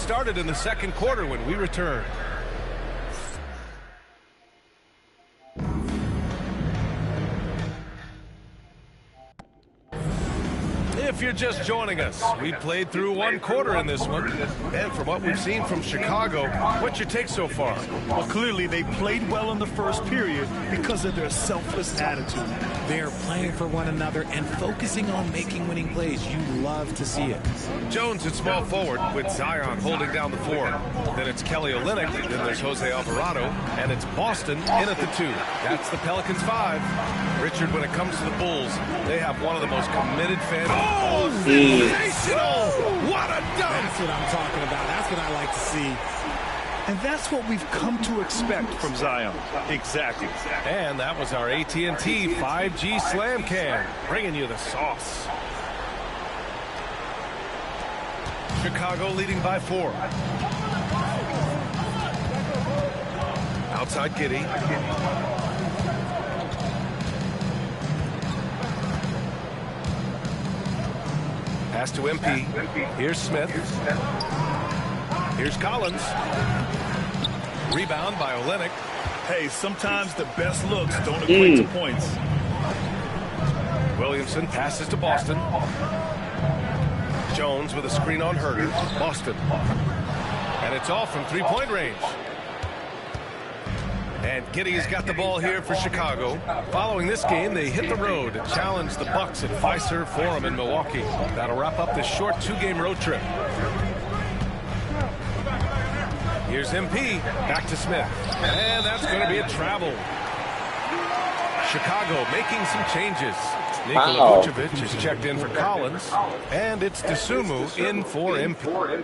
started in the second quarter when we return. If you're just joining us, we played through one quarter in this one. And from what we've seen from Chicago, what's your take so far? Well, clearly they played well in the first period because of their selfless attitude. They're playing for one another and focusing on making winning plays. You love to see it. Jones at small forward with Zion holding down the 4. Then it's Kelly Olynyk, then there's Jose Alvarado, and it's Boston in at the 2. That's the Pelicans 5. Richard, when it comes to the Bulls, they have one of the most committed fans. Oh, sensational! What a dunk! That's what I'm talking about. That's what I like to see. And that's what we've come to expect from Zion. Exactly. And that was our AT&T 5G Slam Cam, bringing you the sauce. Chicago leading by 4. Outside Giddey. Pass to MP. Here's Smith. Here's Collins. Rebound by Olynyk. Hey, sometimes the best looks don't equate to points. Williamson passes to Boston. Jones with a screen on Herter. Boston. And it's off from three-point range. And Giddey's got the ball here for Chicago. Following this game, they hit the road to challenge the Bucks at Fiserv Forum in Milwaukee. That'll wrap up this short 2-game road trip. Here's MP. Back to Smith. And that's going to be a travel. Chicago making some changes. Nikola Vucevic is checked in for Collins. And it's Dosunmu in for MP.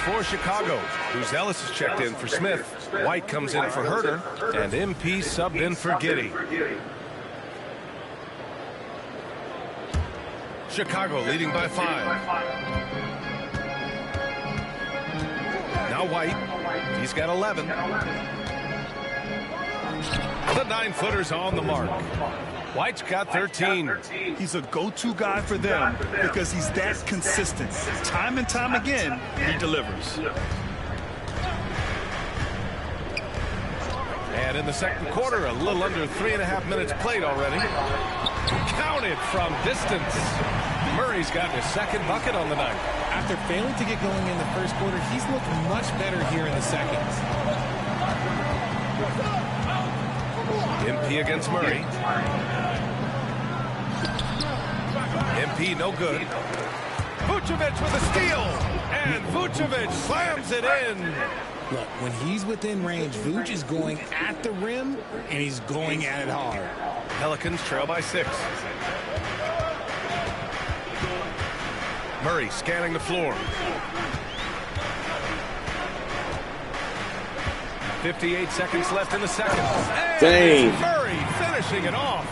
For Chicago, who's Ellis is checked in for Smith. White comes in for Herter, and MP subbed in for Giddey. Chicago leading by 5. Now White, he's got 11. The 9-footer's on the mark. White's got 13. He's a go-to guy for them because he's that consistent. Time and time again, he delivers. And in the second quarter, a little under 3.5 minutes played already. Counted from distance. Murray's got his second bucket on the night. After failing to get going in the first quarter, he's looked much better here in the second. MP against Murray. MP no good. Vucevic with a steal. And Vucevic slams it in. Look, when he's within range, Vuce is going at the rim, and he's going at it hard. Pelicans trail by 6. Murray scanning the floor. 58 seconds left in the second. And Murray finishing it off.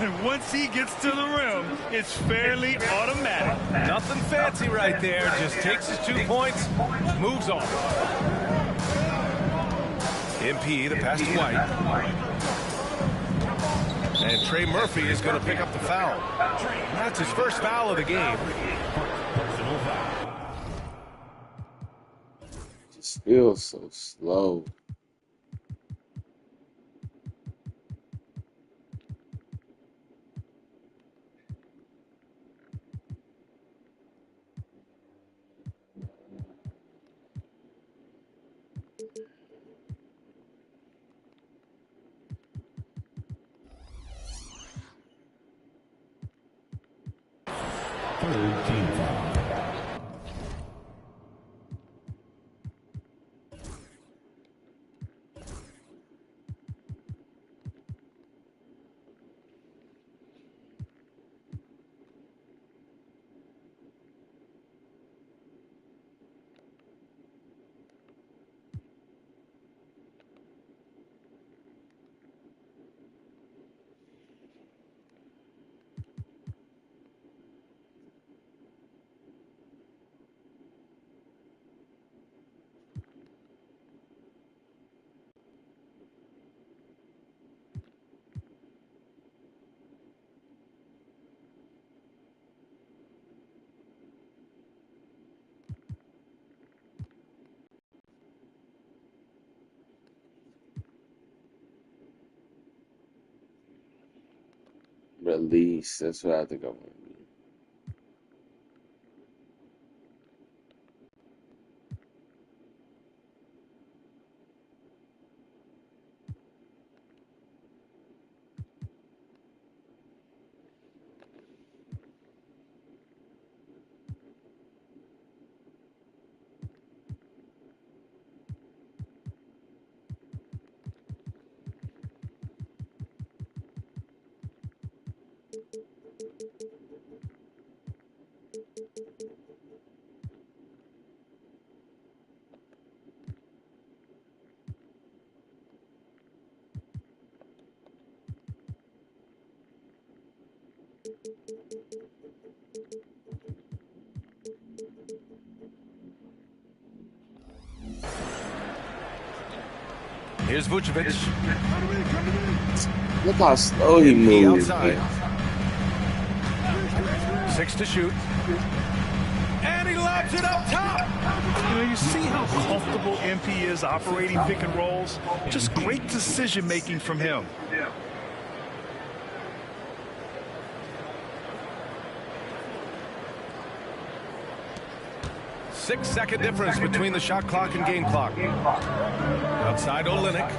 And once he gets to the rim, it's fairly automatic. Nothing fancy right there. Just takes his 2 points, moves on. MP, the pass to White. And Trey Murphy is going to pick up the foul. That's his first foul of the game. Just feels so slow. Release. That's what I think I want to be. Here's Vucevic. Look how slow he moves. Outside. 6 to shoot. And he lobs it up top. You see how comfortable MP is operating pick and rolls? Just great decision making from him. 6-second difference between the shot clock and game clock. Outside Olynyk.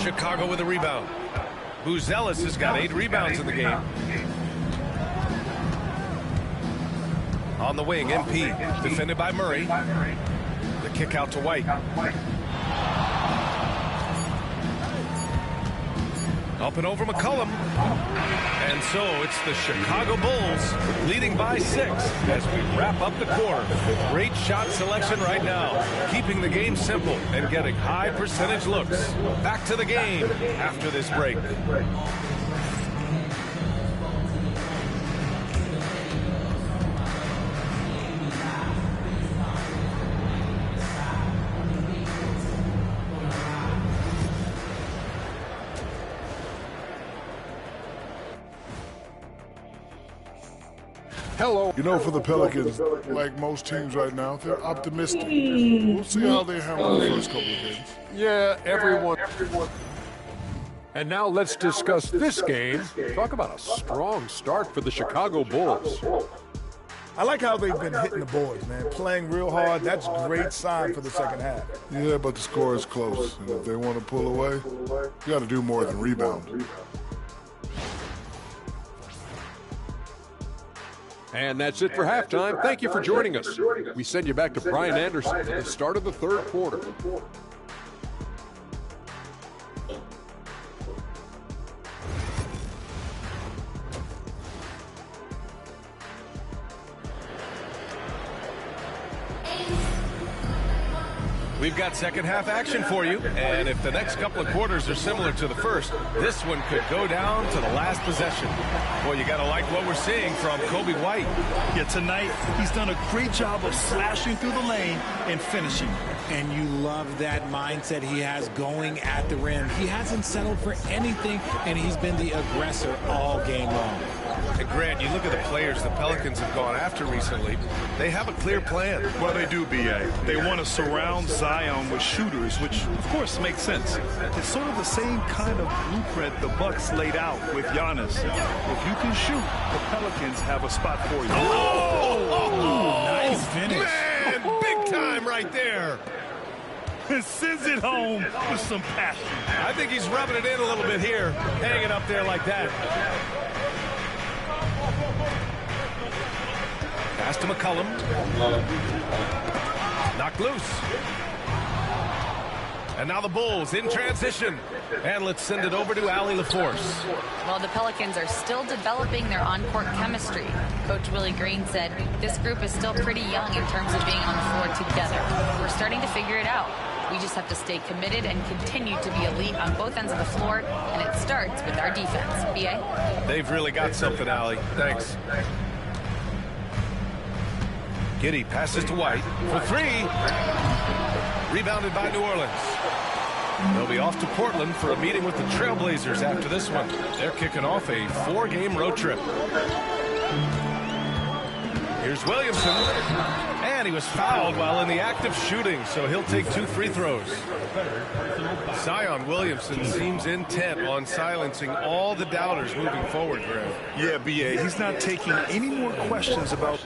Chicago with a rebound. Buzelis has got 8 rebounds in the game. On the wing, MP, defended by Murray. The kick out to White. Up and over McCollum. And so it's the Chicago Bulls leading by 6 as we wrap up the quarter. Great shot selection right now, keeping the game simple and getting high percentage looks. Back to the game after this break. Hello. You know, for the Pelicans, like most teams right now, they're optimistic. We'll see how they handle the first couple of games. Yeah, everyone. And now let's discuss this game. Talk about a strong start for the Chicago Bulls. I like how they've been hitting the boards, man. Playing real hard. That's a great sign for the second half. Yeah, but the score is close. And if they want to pull away, you got to do more than rebound. And that's it for halftime. Thank you for joining us. We send you back to Brian Anderson at the start of the third quarter. We've got second half action for you, and if the next couple of quarters are similar to the first, this one could go down to the last possession. Well, you got to like what we're seeing from Kobe White. Yeah, tonight he's done a great job of slashing through the lane and finishing. And you love that mindset he has going at the rim. He hasn't settled for anything, and he's been the aggressor all game long. And Grant, you look at the players the Pelicans have gone after recently, they have a clear plan. Well, they do, B.A. They want to surround Zion with shooters, which, of course, makes sense. It's sort of the same kind of blueprint the Bucks laid out with Giannis. If you can shoot, the Pelicans have a spot for you. Oh, nice finish. Man, big time right there. Sends it home with some passion. I think he's rubbing it in a little bit here, hanging up there like that. Pass to McCollum. Knocked loose. And now the Bulls in transition. And let's send it over to Allie LaForce. Well, the Pelicans are still developing their on-court chemistry. Coach Willie Green said this group is still pretty young in terms of being on the floor together. We're starting to figure it out. We just have to stay committed and continue to be elite on both ends of the floor, and it starts with our defense. B.A.? They've really got something, Allie. Thanks. Giddey passes to White for 3. Rebounded by New Orleans. They'll be off to Portland for a meeting with the Trailblazers after this one. They're kicking off a 4-game road trip. Here's Williamson. And he was fouled while in the act of shooting, so he'll take 2 free throws. Zion Williamson seems intent on silencing all the doubters moving forward, Graham. Yeah, B.A., he's not taking any more questions about...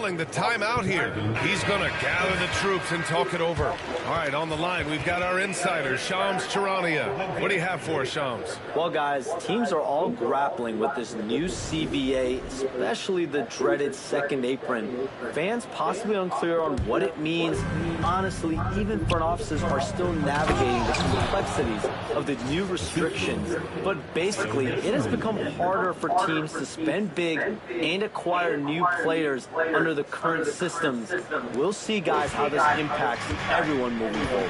The timeout here. He's going to gather the troops and talk it over. All right, on the line, we've got our insider, Shams Charania. What do you have for us, Shams? Well, guys, teams are all grappling with this new CBA, especially the dreaded second apron. Fans possibly unclear on what it means. Honestly, even front offices are still navigating the complexities of the new restrictions. But basically, it has become harder for teams to spend big and acquire new players under the current systems. We'll see, guys, how this impacts everyone moving forward.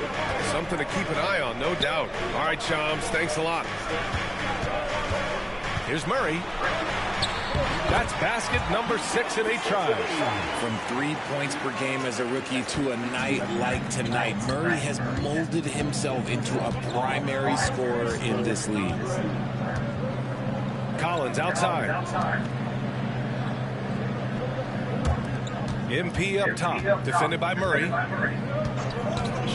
Something to keep an eye on, no doubt. All right, Shams, thanks a lot. Here's Murray. That's basket number 6 in 8 tries. From 3 points per game as a rookie to a night like tonight, Murray has molded himself into a primary scorer in this league. Collins outside. MP up top, defended by Murray.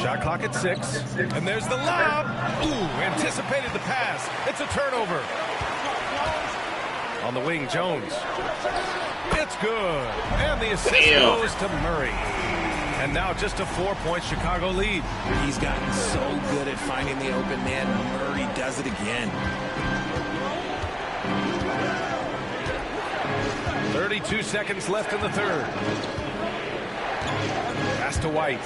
Shot clock at 6, and there's the lob. Ooh, anticipated the pass. It's a turnover. On the wing, Jones. It's good, and the assist goes to Murray. And now just a 4-point Chicago lead. He's gotten so good at finding the open man. Murray does it again. 32 seconds left in the third. Pass to White.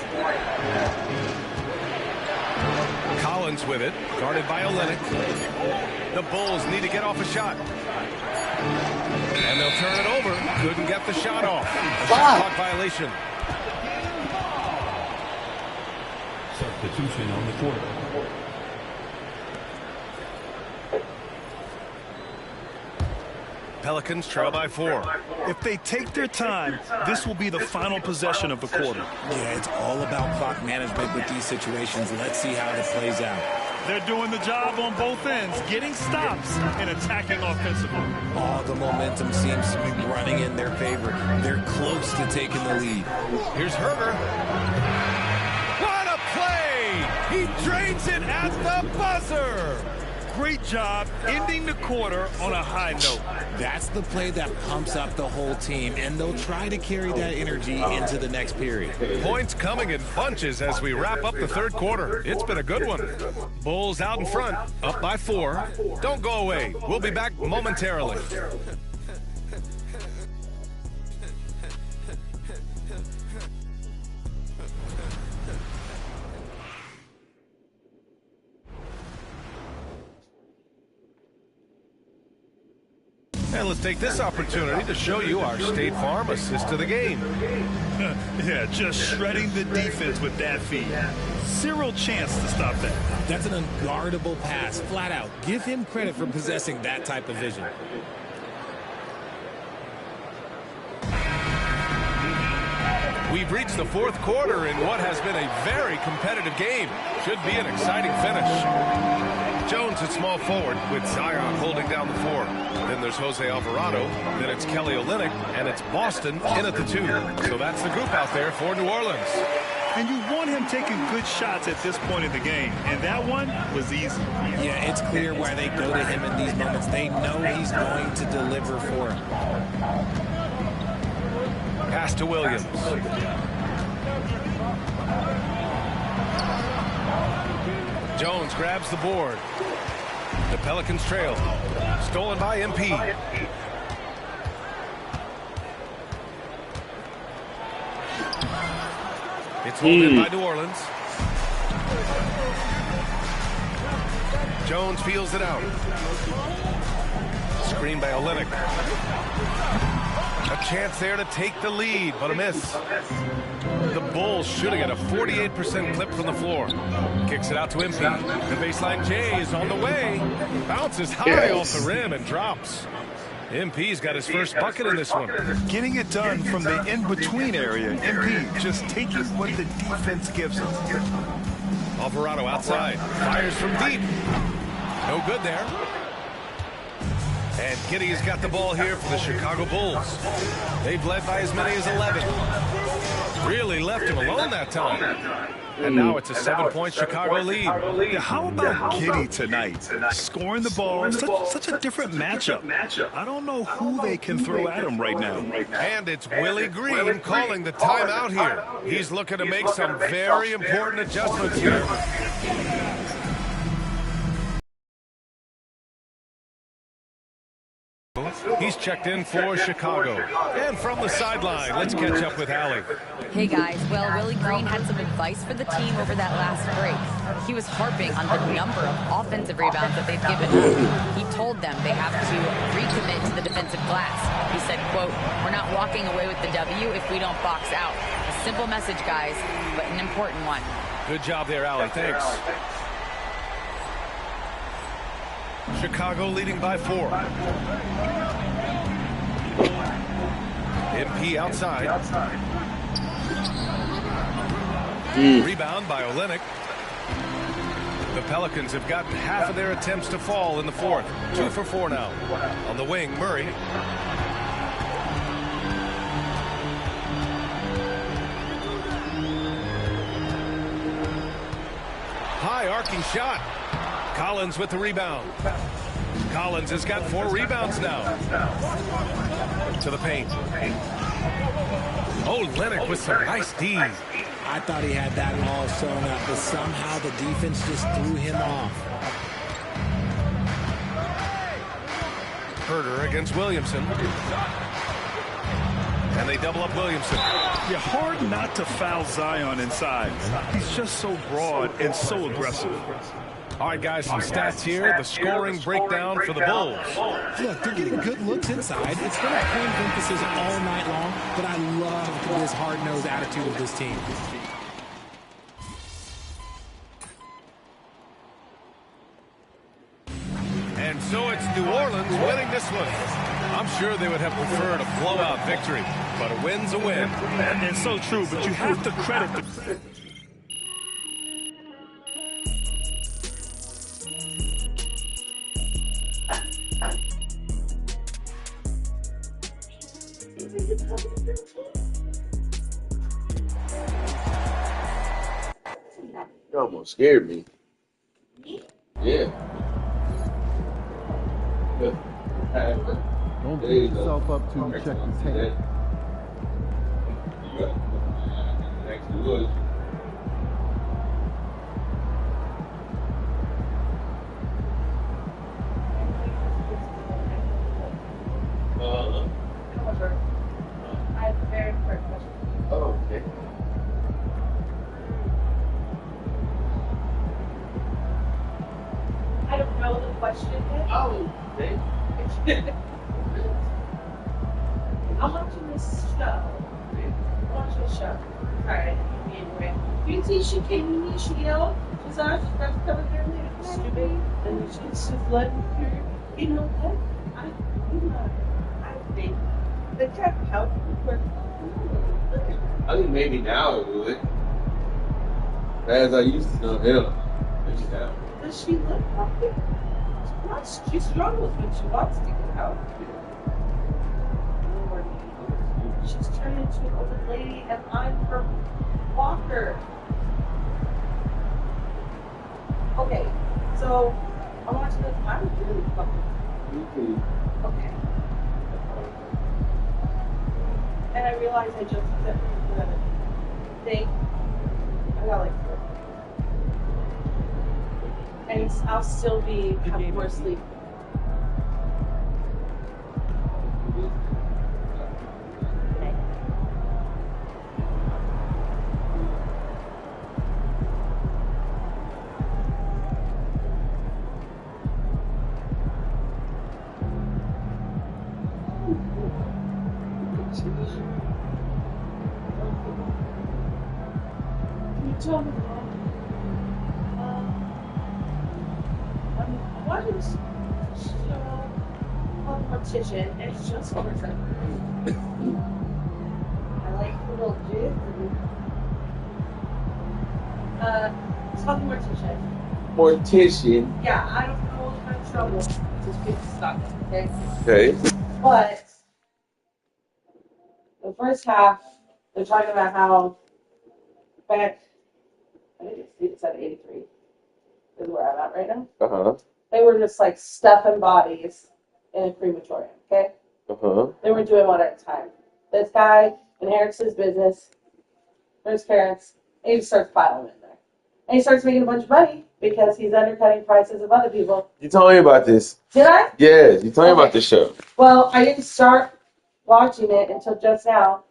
Collins with it, guarded by Olenek. The Bulls need to get off a shot. And they'll turn it over. Couldn't get the shot off. A shot clock violation. Substitution on the court. Pelicans trail by 4. If they take their time, this will be the final possession of the quarter. Yeah, it's all about clock management with these situations. Let's see how this plays out. They're doing the job on both ends, getting stops and attacking offensively. All the momentum seems to be running in their favor. They're close to taking the lead. Here's Herger. What a play! He drains it at the buzzer! Great job ending the quarter on a high note. That's the play that pumps up the whole team, and they'll try to carry that energy into the next period. Points coming in bunches as we wrap up the third quarter. It's been a good one. Bulls out in front, up by 4. Don't go away. We'll be back momentarily. And let's take this opportunity to show you our State Farm assist to the game. Yeah, just shredding the defense with that feed. Zero chance to stop that. That's an unguardable pass, flat out. Give him credit for possessing that type of vision. We've reached the fourth quarter in what has been a very competitive game. Should be an exciting finish. Jones at small forward with Zion holding down the 4. Then there's Jose Alvarado. Then it's Kelly Olynyk. And it's Boston in at the 2. So that's the group out there for New Orleans. And you want him taking good shots at this point in the game. And that one was easy. Yeah, it's clear why they go to him in these moments. They know he's going to deliver for him. Pass to Williams. Jones grabs the board. The Pelicans trail. Stolen by MP. It's held in by New Orleans. Jones feels it out. Screen by Olynyk. A chance there to take the lead, but a miss. The Bulls shooting at a 48% clip from the floor. Kicks it out to MP. The baseline J is on the way. Bounces high off the rim and drops. MP's got his first bucket in this one. Getting it done from the in-between area. MP just taking what the defense gives him. Alvarado outside. Fires from deep. No good there. And Giddey's got the ball here for the Chicago Bulls. They've led by as many as 11. Really left him alone that time. And now it's a 7-point Chicago lead. Yeah, how about Giddey tonight? Scoring the ball, such a different matchup. I don't know who they can throw at him right now. And it's Willie Green calling the timeout here. He's looking to make some very important adjustments here. He's checked in for Chicago. And from the sideline, let's catch up with Allie. Hey guys, well, Willie Green had some advice for the team over that last break. He was harping on the number of offensive rebounds that they've given up. He told them they have to recommit to the defensive glass. He said, quote, "We're not walking away with the W if we don't box out." A simple message, guys, but an important one. Good job there, Allie. Thanks. Chicago leading by 4. MP outside. Rebound by Olynyk. The Pelicans have gotten half of their attempts to fall in the fourth. 2 for 4 now. On the wing, Murray. High arcing shot. Collins with the rebound. Collins has got 4 rebounds now. To the paint. Oh, Olynyk with some nice D's. I thought he had that all sewn up, but somehow the defense just threw him off. Herter against Williamson. And they double up Williamson. Yeah, hard not to foul Zion inside. He's just so broad and so aggressive. All right, guys, some stats here. The scoring breakdown for the Bulls. Look, they're getting good looks inside. It's been a point of emphasis all night long, but I love this hard-nosed attitude of this team. And so it's New Orleans winning this one. I'm sure they would have preferred a blowout victory, but a win's a win. And so true, but you have to credit the... You almost scared me. Yeah. Don't beat yourself up till you check the tape. Next to us. I have a very important question. Oh, okay. I don't know the question yet. Oh, okay. I'm watching this show. I'm watching a show. Sorry, I didn't mean anyway. You see, she came to me, she yelled. She's out, she's got to come in there later. Stupid. And she's just letting her, you know what? I think the tech help would work. I think maybe now it would. As I used to know him. Maybe now. Does she look healthy? She struggles when she wants to get out. She's turned into an old lady, and I'm her walker. Okay, so I'm watching this. I'm really fucking. Okay. And I realized I just said the thing. I got like 4. And I'll still have more sleep. Can you tell me that? I'm watching this show called mortician, and it's just overtime. I like the little jig. Talking mortician. Mortician. Yeah, I don't know what kind of trouble this kid's stuck in, okay? Okay. But the first half, they're talking about how back, I think it's at 83, is where I'm at right now. Uh-huh. They were just like stuffing bodies in a crematorium, okay? Uh-huh. They weren't doing one at a time. This guy inherits his business from his parents, and he just starts piling in there. And he starts making a bunch of money because he's undercutting prices of other people. You told me about this. Did I? Yes, you told me about this show. Well, I didn't start watching it until just now